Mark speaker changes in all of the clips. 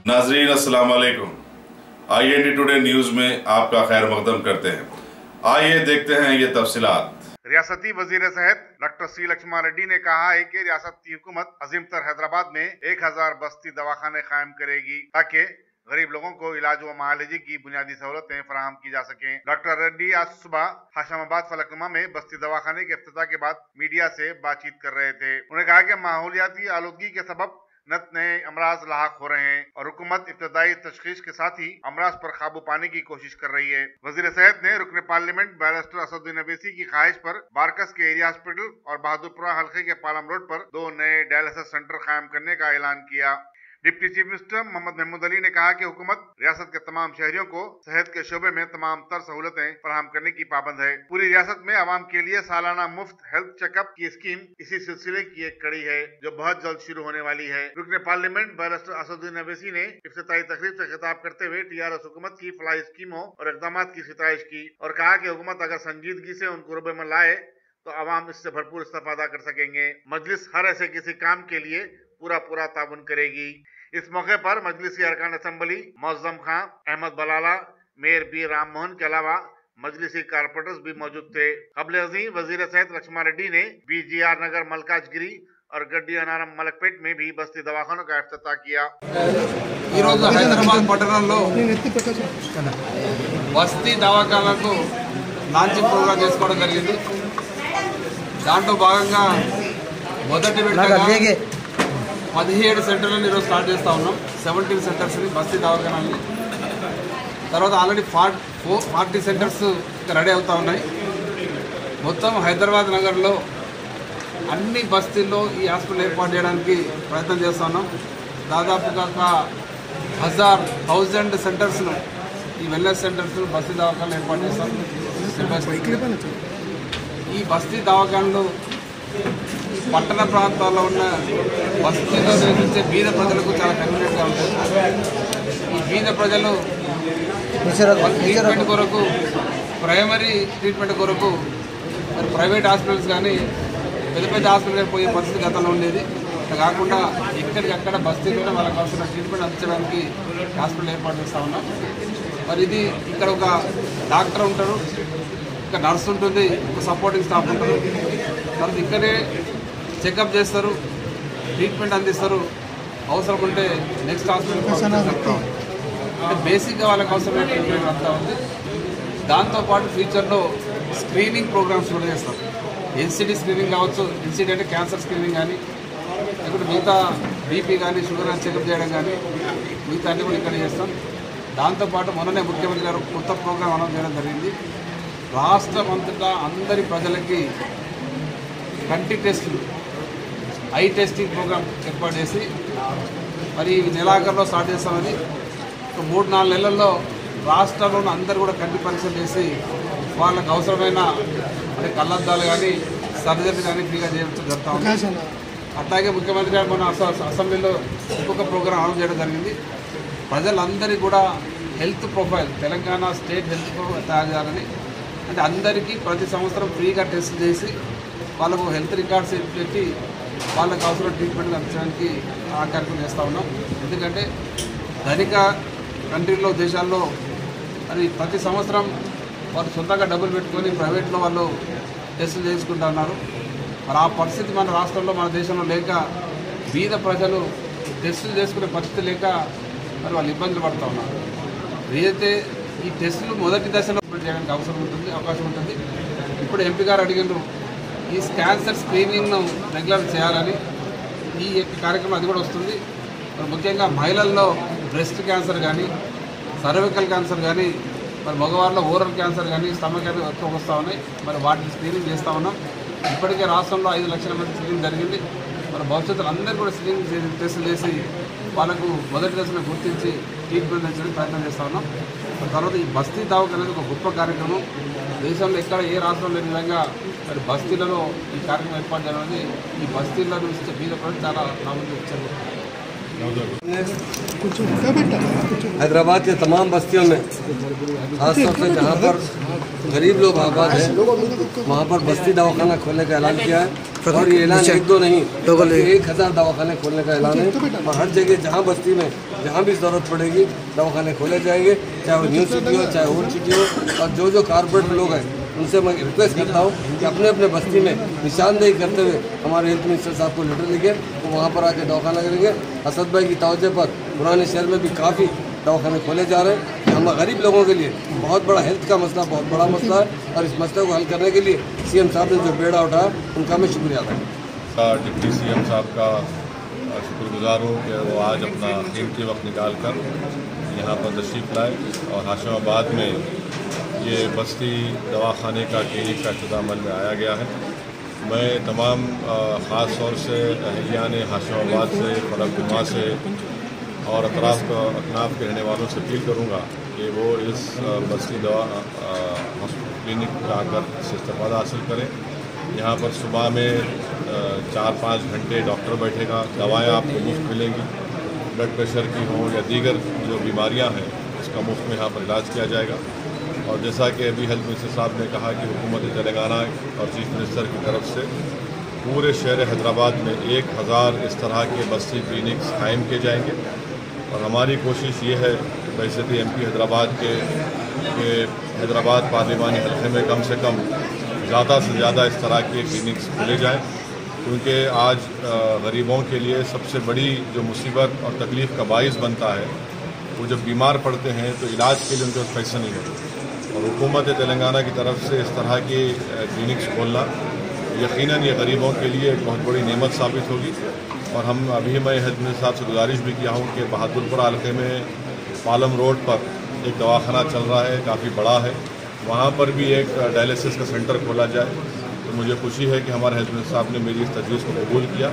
Speaker 1: नाजरीन अस्सलाम वालेकुम। IND टुडे न्यूज में आपका खैर मकदम करते हैं। आइए देखते हैं ये तफसीलात।
Speaker 2: रियासती वजीर सेहत डॉक्टर सी लक्ष्मण रेड्डी ने कहा है कि रियासत की हुकूमत अजीमतर हैदराबाद में 1000 बस्ती दवाखाने कायम करेगी ताकि गरीब लोगों को इलाज व मुआलजे की बुनियादी सहूलतें फराहम की जा सकें। डॉक्टर रेड्डी आज सुबह हाशमाबाद फलकनुमा में बस्ती दवाखाने के इफ्तिताह के बाद मीडिया से बातचीत कर रहे थे। उन्होंने कहा कि माहौलियाती आलूदगी के सबब नए अमराज लाहक हो रहे हैं और हुकूमत इब्तदाई तशखीस के साथ ही अमराज पर काबू पाने की कोशिश कर रही है। वजीर सेहत ने रुकन पार्लियामेंट बैरिस्टर असदुद्दीन अवैसी की ख्वाहिश पर बारकस के एरिया हॉस्पिटल और बहादुरपुरा हल्के के पालम रोड पर 2 नए डायलिसिस सेंटर कायम करने का ऐलान किया। Deputy chief minister Mohammad Mahmood Ali ने कहा कि हुकूमत रियासत के तमाम शहरियों को सेहत के शोबे में तमाम तर सहूलतें फराहम करने की पाबंद है। पूरी रियासत में आवाम के लिए सालाना मुफ्त हेल्थ चेकअप की स्कीम इसी सिलसिले की एक कड़ी है जो बहुत जल्द शुरू होने वाली है। रुकन पार्लियामेंट बैरिस्टर असदुद्दीन अवैसी ने इफ्तिताई तकरीब से खिताब करते हुए TRS हुकूमत की फलाही स्कीमों और इकदाम की सितारिश की और कहा कि हुकूमत अगर संजीदगी से उनको रुबे में लाए तो आवाम इससे भरपूर इस्तेफादा कर सकेंगे। मजलिस हर ऐसे किसी काम के लिए पूरा ताउन करेगी। इस मौके पर मजलिसी अरकान असेंबली मौजम खां, अहमद बलाला, मेयर बी राम मोहन के अलावा मजलिसी कारपोरेटर्स भी मौजूद थे। कबल अज़ीं वजीर सेहत लक्ष्मण रेड्डी ने BGR नगर मलकाजगिरी और गड्डी अनारम मलकपेट में भी बस्ती दवाखानों का इफ्तिताह किया।
Speaker 3: హైదరాబాద్ పట్టణంలో బస్తీ దవాఖానాకు లాంచింగ్ ప్రోగ్రాం చేసుకోవడం జరిగింది। దాంట్లో భాగంగా మొదటి విడతగా 17 సెంటర్లను ఈరోజు స్టార్ట్ చేస్తూ ఉన్నాం। 17 సెంటర్స్ని బస్తీ దవాఖానాలని, తర్వాత ఆల్రెడీ 40 సెంటర్స్ రెడీ అవుతూ ఉన్నాయి। మొత్తం హైదరాబాద్ నగర్లో అన్ని బస్తీల్లో ఈ హాస్పిటల్ ఏర్పాటు చేయడానికి ప్రయత్నం చేస్తూ ఉన్నాం। దాదాపుగా 1000 సెంటర్స్ను ఈ వెల్నెస్ సెంటర్స్ను బస్తీ దవాఖానాలు ఏర్పాటు చేస్తాం। ఈ బస్తీ దవాఖానాలు పట్టణ ప్రాంతాల్లో ఉన్న బస్తీలో నివసించే బీద ప్రజలకు చాలా కన్వీనియంట్గా ఉంటుంది। ఈ బీద ప్రజలు ట్రీట్మెంట్ కొరకు, ప్రైమరీ ట్రీట్మెంట్ కొరకు మరి ప్రైవేట్ హాస్పిటల్స్ కానీ పెద్ద హాస్పిటల్కి పోయే పరిస్థితి గతంలో ఉండేది। అట్లా కాకుండా ఎక్కడికక్కడ బస్తీలోనే వాళ్ళకి అవసరం ట్రీట్మెంట్ అందించడానికి హాస్పిటల్ ఏర్పాటు చేస్తూ ఉన్నాం। మరి ఇది ఇక్కడ ఒక డాక్టర్ ఉంటారు, ఒక నర్స్ ఉంటుంది, ఒక సపోర్టింగ్ స్టాఫ్ ఉంటారు। తర్వాత ఇక్కడే చెకప్ చేస్తారు, ట్రీట్మెంట్ అందిస్తారు, అవసరం ఉంటే నెక్స్ట్ హాస్పిటల్ చెప్తాం। అంటే బేసిక్గా వాళ్ళకి అవసరమైన ట్రీట్మెంట్ అంతా ఉంది। దాంతోపాటు ఫ్యూచర్లో స్క్రీనింగ్ ప్రోగ్రామ్స్ కూడా చేస్తాం। NCD స్క్రీనింగ్ కావచ్చు, NCD అంటే క్యాన్సర్ స్క్రీనింగ్ కానీ, లేకుంటే మిగతా BP కానీ, షుగర్ కానీ చెకప్ చేయడం కానీ మిగతా అన్నీ కూడా ఇక్కడ చేస్తాం। దాంతోపాటు మొన్ననే ముఖ్యమంత్రి గారు కొత్త ప్రోగ్రాం అనౌన్స్ చేయడం జరిగింది। రాష్ట్రం అంతటా అందరి ప్రజలకి కంటి టెస్టులు, ఐ టెస్టింగ్ ప్రోగ్రామ్ ఏర్పాటు చేసి మరి నెలాఖరులో స్టార్ట్ చేస్తామని 3-4 నెలల్లో రాష్ట్రంలోని అందరూ కూడా కంటి పరీక్షలు చేసి వాళ్ళకు అవసరమైన అంటే కళ్ళద్దాలు కానీ సర్జరీ కానీ ఫ్రీగా జరుగుతూ ఉంది। అట్లాగే ముఖ్యమంత్రి గారు మన అసెంబ్లీలో ఇంకొక ప్రోగ్రాం అనౌన్స్ చేయడం జరిగింది। ప్రజలందరికీ కూడా health profile, Telangana state health profile తయారు చేయాలని, అంటే అందరికీ ప్రతి సంవత్సరం ఫ్రీగా టెస్ట్ చేసి వాళ్ళకు హెల్త్ రికార్డ్స్ పెట్టి వాళ్ళకు అవసరం ట్రీట్మెంట్ అందించడానికి ఆ కార్యక్రమం చేస్తూ ఉన్నాం। ఎందుకంటే ధనిక కంట్రీలో, దేశాల్లో మరి ప్రతి సంవత్సరం వాళ్ళు సొంతంగా డబ్బులు పెట్టుకొని ప్రైవేట్లో వాళ్ళు టెస్టులు చేసుకుంటూ ఉన్నారు। మరి ఆ పరిస్థితి మన రాష్ట్రంలో, మన దేశంలో లేక బీద ప్రజలు టెస్టులు చేసుకునే పరిస్థితి లేక మరి వాళ్ళు ఇబ్బందులు పడుతూ ఉన్నారు। ఏదైతే ఈ టెస్టులు మొదటి దశలో చేయడానికి అవకాశం ఉంటుంది। ఇప్పుడు MP గారు అడిగినారు ఈ క్యాన్సర్ స్క్రీనింగ్ను రెగ్యులర్ చేయాలని, ఈ కార్యక్రమం అది కూడా వస్తుంది। మరి ముఖ్యంగా మహిళల్లో బ్రెస్ట్ క్యాన్సర్ కానీ, సర్వికల్ క్యాన్సర్ కానీ, మరి మగవారిలో ఓరల్ క్యాన్సర్ కానీ, స్టమక్ క్యాన్సర్ ఎక్కువ వస్తూ ఉన్నాయి। మరి వాటిని స్క్రీనింగ్ చేస్తూ ఉన్నాం। ఇప్పటికే రాష్ట్రంలో 5 లక్షల మంది స్క్రీనింగ్ జరిగింది। మరి భవిష్యత్తులో అందరూ కూడా స్క్రీనింగ్ టెస్టులు చేసి వాళ్ళకు మొదటి దశలో గుర్తించి ట్రీట్మెంట్ అందించడానికి ప్రయత్నం చేస్తూ ఉన్నాం। తర్వాత ఈ బస్తీ దవాఖానా అనేది ఒక గొప్ప కార్యక్రమం। దేశంలో ఎక్కడ ఏ రాష్ట్రంలో లేని విధంగా మరి బస్తీలలో ఈ కార్యక్రమం ఏర్పాటు చేయడం అనేది ఈ బస్తీల్లో నివసించే బీద ప్రజలు చాలా లాభం ఇచ్చారు।
Speaker 4: हैदराबाद के तमाम बस्तियों में खासतौर से जहाँ पर गरीब लोग आबाद हैं वहाँ पर बस्ती दवाखाना खोलने का ऐलान किया है। और ये ऐलान 1-2 नहीं, 1000 दवाखाने खोलने का ऐलान है। और हर जगह जहाँ बस्ती में जहाँ भी ज़रूरत पड़ेगी दवाखाने खोले जाएंगे, चाहे वो न्यू सिटी हो चाहे ओल्ड सिटी हो। और जो कारपोरेट लोग हैं उनसे मैं रिक्वेस्ट करता हूँ कि अपने अपने बस्ती में निशानदेही करते हुए हमारे हेल्थ मिनिस्टर साहब को लेटर लिखे, वो वहाँ पर आके दवाखाना करेंगे। असद भाई की तवज्जो पर पुराने शहर में भी काफ़ी दवाखाने खोले जा रहे हैं। हम गरीब लोगों के लिए बहुत बड़ा हेल्थ का मसला, बहुत बड़ा मसला है, और इस मसले को हल करने के लिए CM साहब ने जो बेड़ा उठाया उनका मैं शुक्रिया अदा करता हूँ।
Speaker 5: डिप्टी CM साहब का शुक्रगुजार हूँ कि वो आज अपना कीमती वक्त निकाल कर यहाँ पर तशरीफ़ लाए और हाशिमाबाद में ये बस्ती दवाखाने का क्लिनिक का इख्तिताम में आया गया है। मैं तमाम ख़ास तौर से अहलियान हाशिमाबाद से, फलकनुमा से और अकनाफ के रहने वालों से अपील करूँगा कि वो इस बस्ती दवा क्लिनिक का आकर इससे इस्तेफ़ादा हासिल करें। यहाँ पर सुबह में 4-5 घंटे डॉक्टर बैठेगा, दवाएं आपको मुफ्त मिलेंगी, ब्लड प्रेशर की हों या दीगर जो बीमारियाँ हैं उसका मुफ्त में यहाँ पर इलाज किया जाएगा। और जैसा कि अभी हेल्थ मिनिस्टर साहब ने कहा कि हुकूमत तेलंगाना और चीफ मिनिस्टर की तरफ से पूरे शहर हैदराबाद में 1000 इस तरह के बस्ती क्लिनिक्स कायम किए जाएंगे। और हमारी कोशिश ये है वैसे तो MP हैदराबाद के हैदराबाद पार्लिमानी हल्के में कम से कम ज़्यादा से ज़्यादा इस तरह के क्लिनिक्स खोले जाएँ, क्योंकि आज गरीबों के लिए सबसे बड़ी जो मुसीबत और तकलीफ़ का बाइस बनता है वो जब बीमार पड़ते हैं तो इलाज के लिए उनके पास पैसा नहीं होता। और हुकूमत तेलंगाना की तरफ से इस तरह की क्लिनिक्स खोलना यकीनन ये गरीबों के लिए एक बहुत बड़ी नेमत साबित होगी। और हम अभी मैं हेल्थ मिनिस्टर साहब से गुजारिश भी किया हूँ कि बहादुरपुरा हल्के में पालम रोड पर एक दवाखाना चल रहा है, काफ़ी बड़ा है, वहाँ पर भी एक डायलिसिस का सेंटर खोला जाए। तो मुझे खुशी है कि हमारे हेल्थ मिनिस्टर साहब ने मेरी इस तजवीज़ को कबूल किया।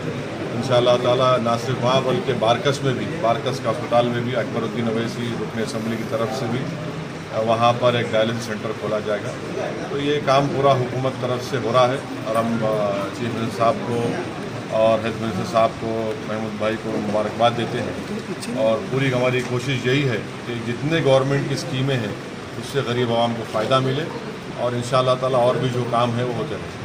Speaker 5: इंशाअल्लाह ताला ना सिर्फ वहाँ बल्कि बारकस में भी, बारकस का अस्पताल में भी अकबरुद्दीन अवैसी रुकन असम्बली की तरफ से भी वहाँ पर एक डायलिसिस सेंटर खोला जाएगा। तो ये काम पूरा हुकूमत तरफ से हो रहा है और हम चीफ मिनिस्टर साहब को और हेल्थ मिनिस्टर साहब को, महमूद भाई को मुबारकबाद देते हैं। और पूरी हमारी कोशिश यही है कि जितने गवर्नमेंट की स्कीमें हैं उससे गरीब आवाम को फ़ायदा मिले और इंशाअल्लाह ताला और भी जो काम है वो होते रहें।